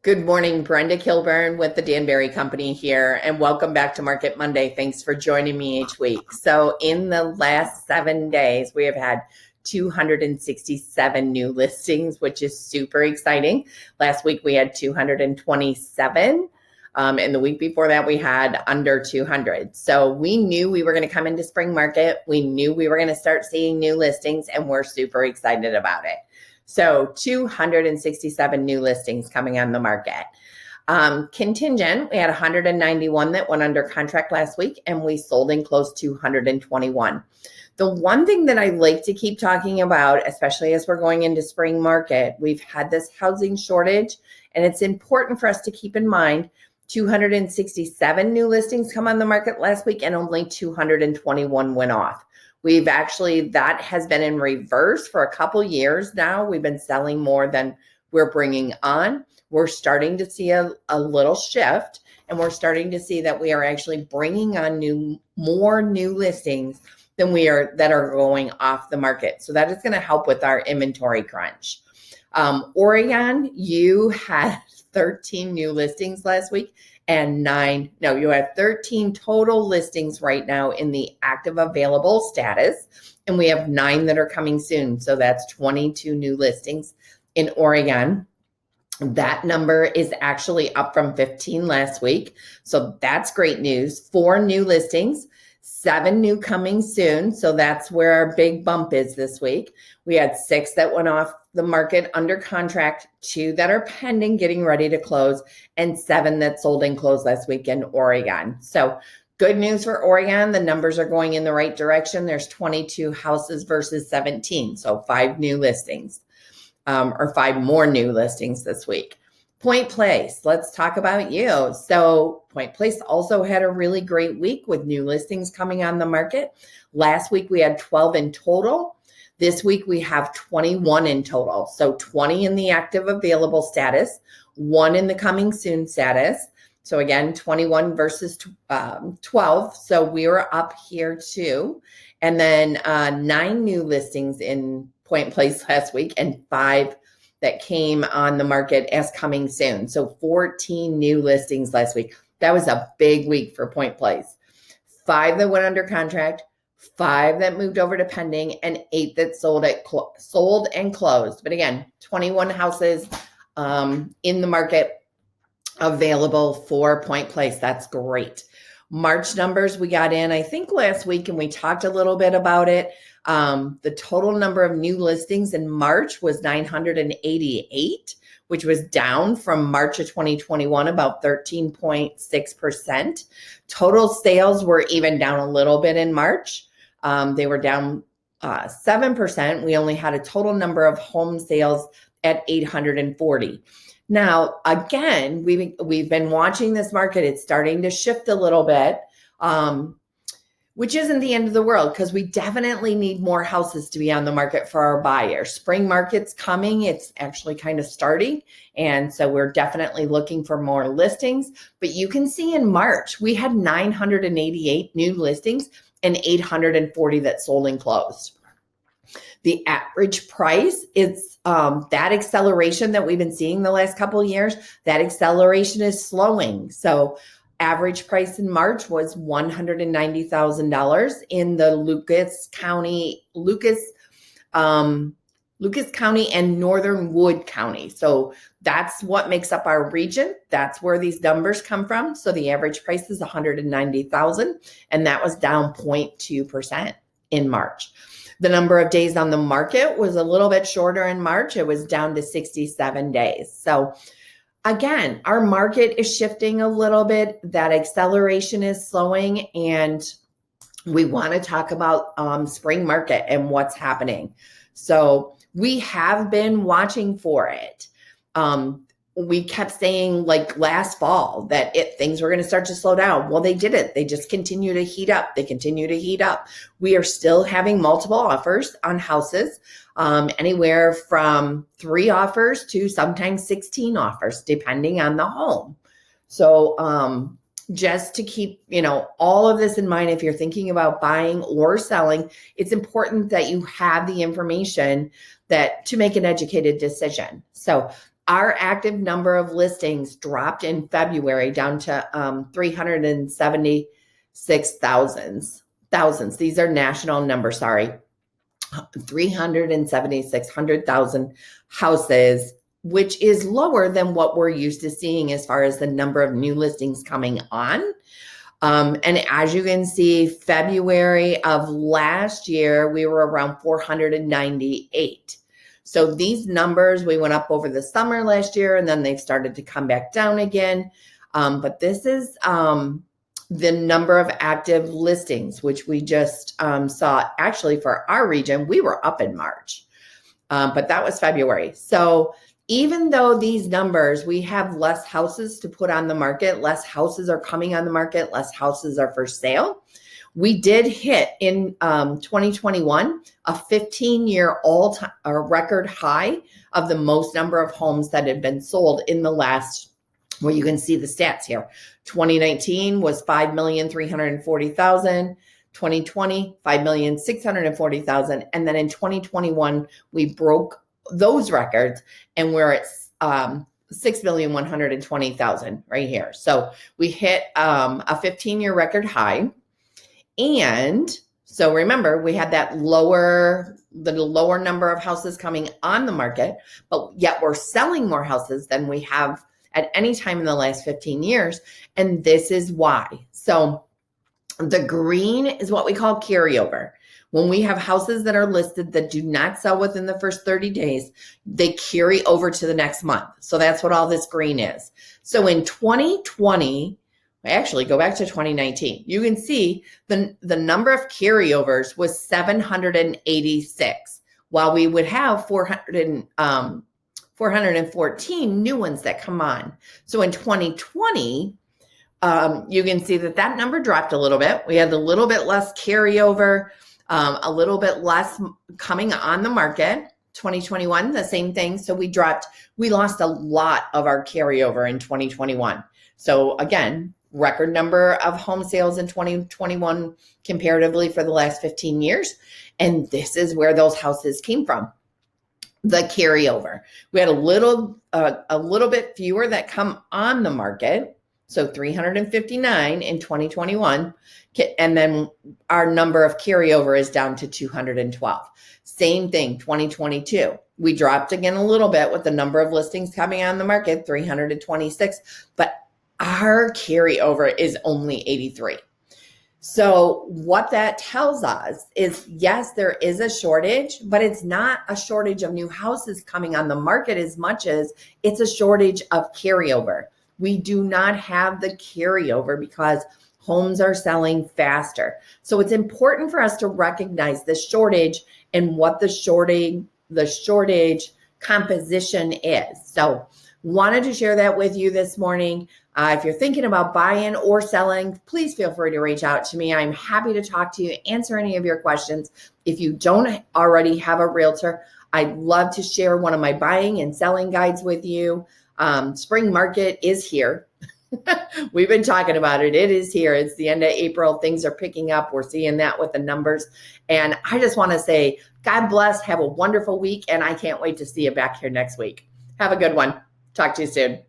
Good morning, Brenda Kilburn with the Danbury Company here, and welcome back to Market Monday. Thanks for joining me each week. So in the last 7 days, we have had 267 new listings, which is super exciting. Last week, we had 227. And the week before that, we had under 200. So we knew we were going to come into spring market. We knew we were going to start seeing new listings, and we're super excited about it. So 267 new listings coming on the market. Contingent, we had 191 that went under contract last week, and we sold and closed 221. The one thing that I like to keep talking about, especially as we're going into spring market, we've had this housing shortage, and it's important for us to keep in mind 267 new listings come on the market last week, and only 221 went off. That has been in reverse for a couple years now. We've been selling more than we're bringing on. We're starting to see a little shift, and we're starting to see that we are actually bringing on more new listings than that are going off the market. So that is going to help with our inventory crunch. Oregon, you had 13 new listings last week, and you have 13 total listings right now in the active available status, and we have 9 that are coming soon. So that's 22 new listings in Oregon. That number is actually up from 15 last week. So that's great news. 4 new listings, 7 new coming soon. So that's where our big bump is this week. We had 6 that went off the market under contract, 2 that are pending, getting ready to close, and 7 that sold and closed last week in Oregon. So good news for Oregon. The numbers are going in the right direction. There's 22 houses versus 17. So 5 new listings, or 5 more new listings this week. Point Place, let's talk about you. So Point Place also had a really great week with new listings coming on the market. Last week we had 12 in total. This week we have 21 in total. So 20 in the active available status, 1 in the coming soon status. So again, 21 versus 12. So we were up here too. And then 9 new listings in Point Place last week, and 5 that came on the market as coming soon. So 14 new listings last week. That was a big week for Point Place. 5 that went under contract, 5 that moved over to pending, and 8 that sold and closed. But again, 21 houses in the market available for Point Place. That's great. March numbers we got in, I think last week, and we talked a little bit about it. The total number of new listings in March was 988, which was down from March of 2021, about 13.6%. Total sales were even down a little bit in March. They were down 7%. We only had a total number of home sales at 840. Now, again, we've been watching this market. It's starting to shift a little bit, which isn't the end of the world, because we definitely need more houses to be on the market for our buyers. Spring market's coming. It's actually kind of starting. And so we're definitely looking for more listings. But you can see in March, we had 988 new listings and 840 that sold and closed. The average price is that acceleration that we've been seeing the last couple of years, that acceleration is slowing. So average price in March was $190,000 in the Lucas County and Northern Wood County. So that's what makes up our region. That's where these numbers come from. So the average price is $190,000, and that was down 0.2% in March. The number of days on the market was a little bit shorter in March. It was down to 67 days. So again, our market is shifting a little bit. That acceleration is slowing, and we want to talk about spring market and what's happening. So we have been watching for it. We kept saying, like last fall, that things were going to start to slow down. Well, they didn't. They just continue to heat up. We are still having multiple offers on houses, anywhere from 3 offers to sometimes 16 offers, depending on the home. So just to keep, all of this in mind, if you're thinking about buying or selling, it's important that you have the information to make an educated decision. So Our active number of listings dropped in February down to 376,000. These are national numbers, sorry. 376,000 houses, which is lower than what we're used to seeing as far as the number of new listings coming on. And as you can see, February of last year, we were around 498. So these numbers, we went up over the summer last year, and then they've started to come back down again. But this is the number of active listings, which we just saw. Actually, for our region, we were up in March, but that was February. So even though these numbers, we have less houses to put on the market, less houses are coming on the market, less houses are for sale. We did hit in 2021 a 15-year all-time record high of the most number of homes that had been sold in the last, well, you can see the stats here. 2019 was 5,340,000. 2020, 5,640,000. And then in 2021, we broke those records and we're at 6,120,000 right here. So we hit a 15-year record high. And so remember, we had the lower number of houses coming on the market, but yet we're selling more houses than we have at any time in the last 15 years. And this is why. So the green is what we call carryover. When we have houses that are listed that do not sell within the first 30 days, they carry over to the next month. So that's what all this green is. So in 2020, actually go back to 2019, you can see the number of carryovers was 786, while we would have 414 new ones that come on. So in 2020, you can see that number dropped a little bit. We had a little bit less carryover, a little bit less coming on the market. 2021, the same thing. So we lost a lot of our carryover in 2021. So again, record number of home sales in 2021 comparatively for the last 15 years. And this is where those houses came from, the carryover. We had a little bit fewer that come on the market. So 359 in 2021. And then our number of carryover is down to 212. Same thing, 2022. We dropped again a little bit with the number of listings coming on the market, 326, but our carryover is only 83. So what that tells us is, yes, there is a shortage, but it's not a shortage of new houses coming on the market as much as it's a shortage of carryover. We do not have the carryover because homes are selling faster. So it's important for us to recognize the shortage and what the shortage composition is. So wanted to share that with you this morning. If you're thinking about buying or selling, please feel free to reach out to me. I'm happy to talk to you, answer any of your questions. If you don't already have a realtor, I'd love to share one of my buying and selling guides with you. Spring market is here. We've been talking about it. It is here. It's the end of April. Things are picking up. We're seeing that with the numbers. And I just want to say, God bless. Have a wonderful week. And I can't wait to see you back here next week. Have a good one. Talk to you soon.